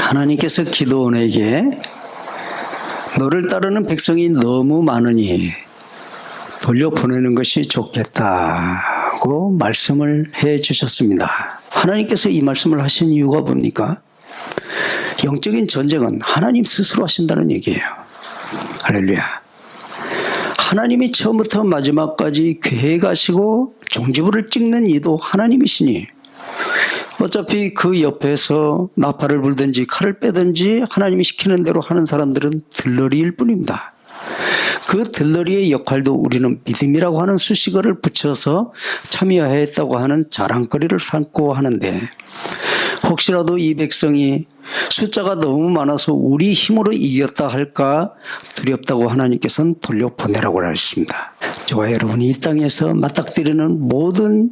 하나님께서 기드온에게 너를 따르는 백성이 너무 많으니 돌려보내는 것이 좋겠다고 말씀을 해 주셨습니다. 하나님께서 이 말씀을 하신 이유가 뭡니까? 영적인 전쟁은 하나님 스스로 하신다는 얘기예요. 할렐루야. 하나님이 처음부터 마지막까지 계획하시고 종지부를 찍는 이도 하나님이시니 어차피 그 옆에서 나팔을 불든지 칼을 빼든지 하나님이 시키는 대로 하는 사람들은 들러리일 뿐입니다. 그 들러리의 역할도 우리는 믿음이라고 하는 수식어를 붙여서 참여했다고 하는 자랑거리를 삼고 하는데, 혹시라도 이 백성이 숫자가 너무 많아서 우리 힘으로 이겼다 할까 두렵다고 하나님께서는 돌려보내라고 하셨습니다. 저와 여러분이 이 땅에서 맞닥뜨리는 모든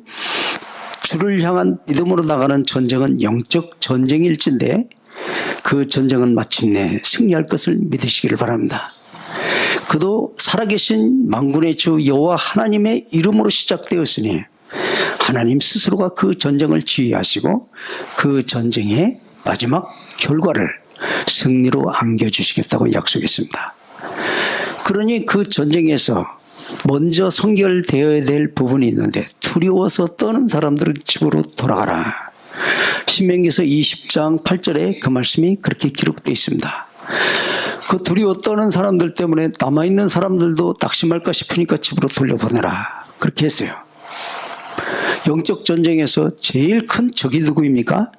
주를 향한 믿음으로 나가는 전쟁은 영적 전쟁일진데, 그 전쟁은 마침내 승리할 것을 믿으시기를 바랍니다. 그도 살아계신 만군의 주 여호와 하나님의 이름으로 시작되었으니 하나님 스스로가 그 전쟁을 지휘하시고 그 전쟁의 마지막 결과를 승리로 안겨주시겠다고 약속했습니다. 그러니 그 전쟁에서 먼저 선결되어야 될 부분이 있는데, 두려워서 떠는 사람들은 집으로 돌아가라. 신명기서 20장 8절에 그 말씀이 그렇게 기록되어 있습니다. 그 두려워 떠는 사람들 때문에 남아있는 사람들도 낙심할까 싶으니까 집으로 돌려보내라. 그렇게 했어요. 영적 전쟁에서 제일 큰 적이 누구입니까?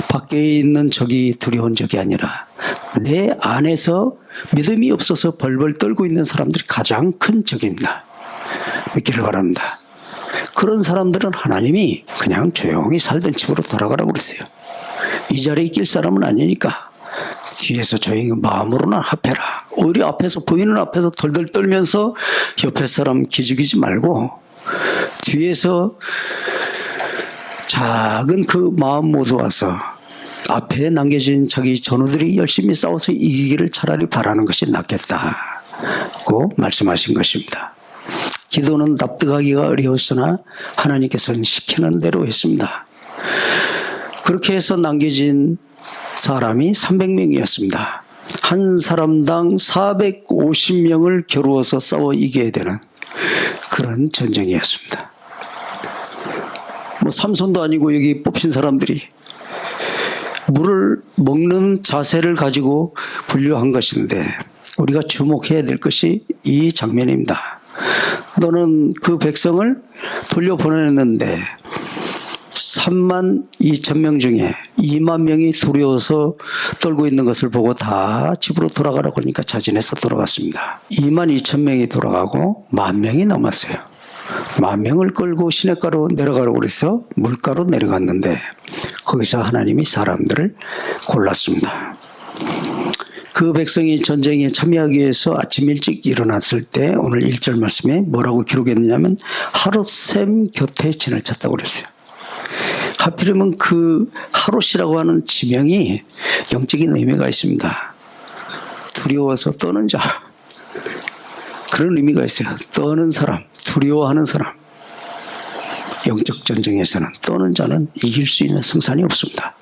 밖에 있는 적이 두려운 적이 아니라 내 안에서 믿음이 없어서 벌벌 떨고 있는 사람들이 가장 큰 적입니다. 믿기를 바랍니다. 그런 사람들은 하나님이 그냥 조용히 살던 집으로 돌아가라고 그랬어요. 이 자리에 낄 사람은 아니니까 뒤에서 조용히 마음으로나 합해라. 오히려 앞에서, 보이는 앞에서 덜덜 떨면서 옆에 사람 기죽이지 말고 뒤에서 작은 그 마음 모두와서 앞에 남겨진 자기 전우들이 열심히 싸워서 이기기를 차라리 바라는 것이 낫겠다고 말씀하신 것입니다. 기도는 납득하기가 어려웠으나 하나님께서는 시키는 대로 했습니다. 그렇게 해서 남겨진 사람이 300명이었습니다. 한 사람당 450명을 겨루어서 싸워 이겨야 되는 그런 전쟁이었습니다. 삼손도 아니고 여기 뽑힌 사람들이 물을 먹는 자세를 가지고 분류한 것인데, 우리가 주목해야 될 것이 이 장면입니다. 너는 그 백성을 돌려보냈는데 32,000명 중에 20,000명이 두려워서 떨고 있는 것을 보고 다 집으로 돌아가라고 하니까 자진해서 돌아갔습니다. 22,000명이 돌아가고 10,000명이 남았어요. 10,000명을 끌고 시냇가로 내려가라고 그래서 물가로 내려갔는데 거기서 하나님이 사람들을 골랐습니다. 그 백성이 전쟁에 참여하기 위해서 아침 일찍 일어났을 때 오늘 1절 말씀에 뭐라고 기록했느냐면 하롯샘 곁에 진을 쳤다고 그랬어요. 하필이면 그 하롯이라고 하는 지명이 영적인 의미가 있습니다. 두려워서 떠는 자, 그런 의미가 있어요. 떠는 사람, 두려워하는 사람. 영적 전쟁에서는 떠는 자는 이길 수 있는 승산이 없습니다.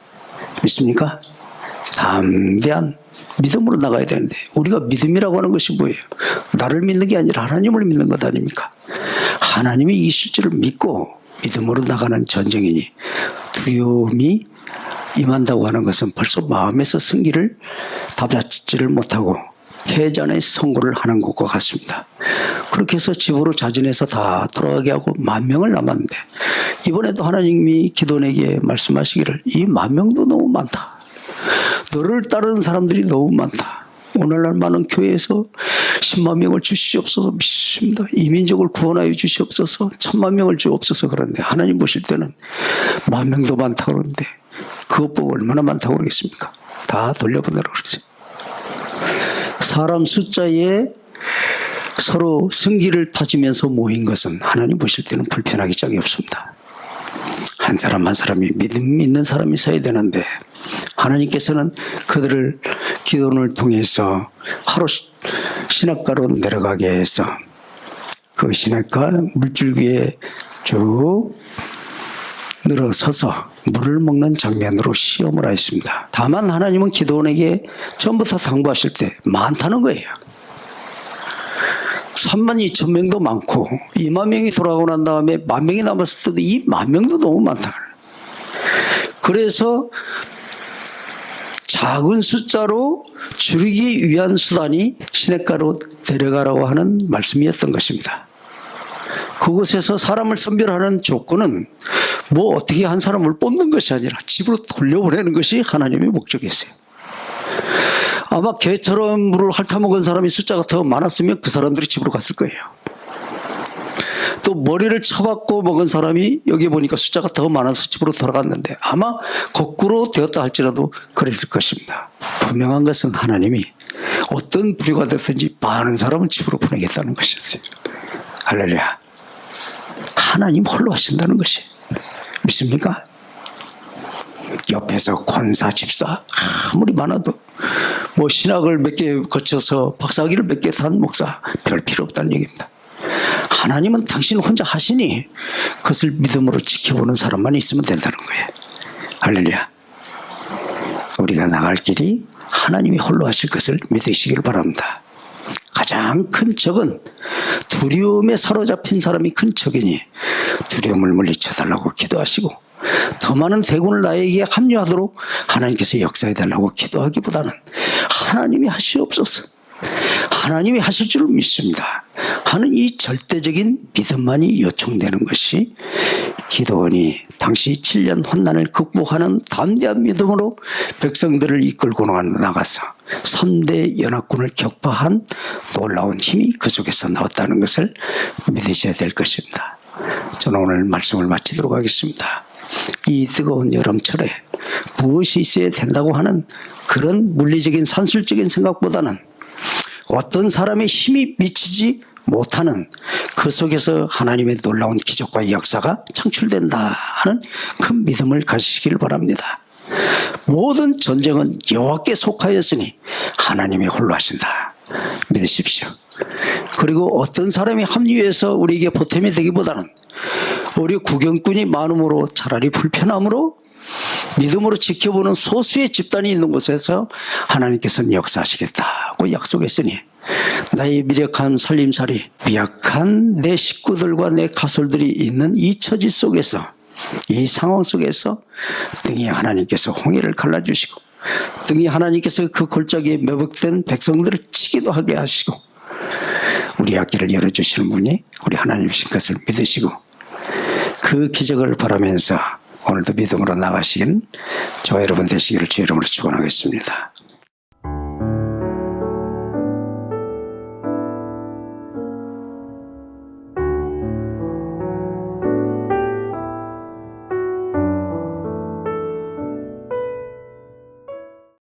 믿습니까? 담대한 믿음으로 나가야 되는데, 우리가 믿음이라고 하는 것이 뭐예요? 나를 믿는 게 아니라 하나님을 믿는 것 아닙니까? 하나님이 이길 줄을 믿고 믿음으로 나가는 전쟁이니 두려움이 임한다고 하는 것은 벌써 마음에서 승기를 다잡지를 못하고 패전의 선고를 하는 것과 같습니다. 그렇게 해서 집으로 자진해서 다 돌아가게 하고 10,000명을 남았는데, 이번에도 하나님이 기드온에게 말씀하시기를 이 10,000명도 너무 많다. 너를 따르는 사람들이 너무 많다. 오늘날 많은 교회에서 100,000명을 주시옵소서 믿습니다. 이민족을 구원하여 주시옵소서, 1,000,000명을 주옵소서. 그런데 하나님 보실 때는 10,000명도 많다고 그러는데 그것 보고 얼마나 많다고 그러겠습니까? 다 돌려보내라고 그랬어요. 사람 숫자에 서로 승기를 타지면서 모인 것은 하나님 보실 때는 불편하기 짝이 없습니다. 한 사람 한 사람이 믿음 있는 사람이 서야 되는데, 하나님께서는 그들을 기도를 통해서 하루 시냇가로 내려가게 해서 그 시냇가 물줄기에 쭉 늘어서서 물을 먹는 장면으로 시험을 하였습니다. 다만 하나님은 기드온에게 처음부터 당부하실 때 많다는 거예요. 32,000명도 많고 2만 명이 돌아가고 난 다음에 10,000명이 남았을 때도 이 10,000명도 너무 많다. 그래서 작은 숫자로 줄이기 위한 수단이 시냇가로 데려가라고 하는 말씀이었던 것입니다. 그곳에서 사람을 선별하는 조건은 뭐 어떻게 한 사람을 뽑는 것이 아니라 집으로 돌려보내는 것이 하나님의 목적이었어요. 아마 개처럼 물을 핥아먹은 사람이 숫자가 더 많았으면 그 사람들이 집으로 갔을 거예요. 또 머리를 쳐박고 먹은 사람이 여기 보니까 숫자가 더 많아서 집으로 돌아갔는데 아마 거꾸로 되었다 할지라도 그랬을 것입니다. 분명한 것은 하나님이 어떤 부류가 됐든지 많은 사람을 집으로 보내겠다는 것이었어요. 할렐루야. 하나님 홀로 하신다는 것이 믿습니까? 옆에서 권사, 집사 아무리 많아도 뭐 신학을 몇 개 거쳐서 박사학위를 몇 개 산 목사 별 필요 없다는 얘기입니다. 하나님은 당신 혼자 하시니 그것을 믿음으로 지켜보는 사람만 있으면 된다는 거예요. 할렐루야. 우리가 나갈 길이 하나님이 홀로 하실 것을 믿으시길 바랍니다. 가장 큰 적은 두려움에 사로잡힌 사람이 큰 적이니 두려움을 물리쳐달라고 기도하시고 더 많은 대군을 나에게 합류하도록 하나님께서 역사해달라고 기도하기보다는 하나님이 하시옵소서, 하나님이 하실 줄 믿습니다 하는 이 절대적인 믿음만이 요청되는 것이 기드온이 당시 7년 환난을 극복하는 담대한 믿음으로 백성들을 이끌고 나가서 3대 연합군을 격파한 놀라운 힘이 그 속에서 나왔다는 것을 믿으셔야 될 것입니다. 저는 오늘 말씀을 마치도록 하겠습니다. 이 뜨거운 여름철에 무엇이 있어야 된다고 하는 그런 물리적인 산술적인 생각보다는 어떤 사람의 힘이 미치지 못하는 그 속에서 하나님의 놀라운 기적과 역사가 창출된다 하는 큰 믿음을 가지시길 바랍니다. 모든 전쟁은 여호와께 속하였으니 하나님이 홀로 하신다. 믿으십시오. 그리고 어떤 사람이 합류해서 우리에게 보탬이 되기보다는 우리 구경꾼이 많음으로 차라리 불편함으로 믿음으로 지켜보는 소수의 집단이 있는 곳에서 하나님께서는 역사하시겠다고 약속했으니 나의 미력한 살림살이 미약한 내 식구들과 내 가솔들이 있는 이 처지 속에서 이 상황 속에서 등이 하나님께서 홍해를 갈라주시고 등이 하나님께서 그 골짜기에 매복된 백성들을 치기도 하게 하시고 우리 앞길을 열어주시는 분이 우리 하나님이신 것을 믿으시고 그 기적을 바라면서 오늘도 믿음으로 나가시긴 저와 여러분 되시기를 주의 이름으로 축원하겠습니다.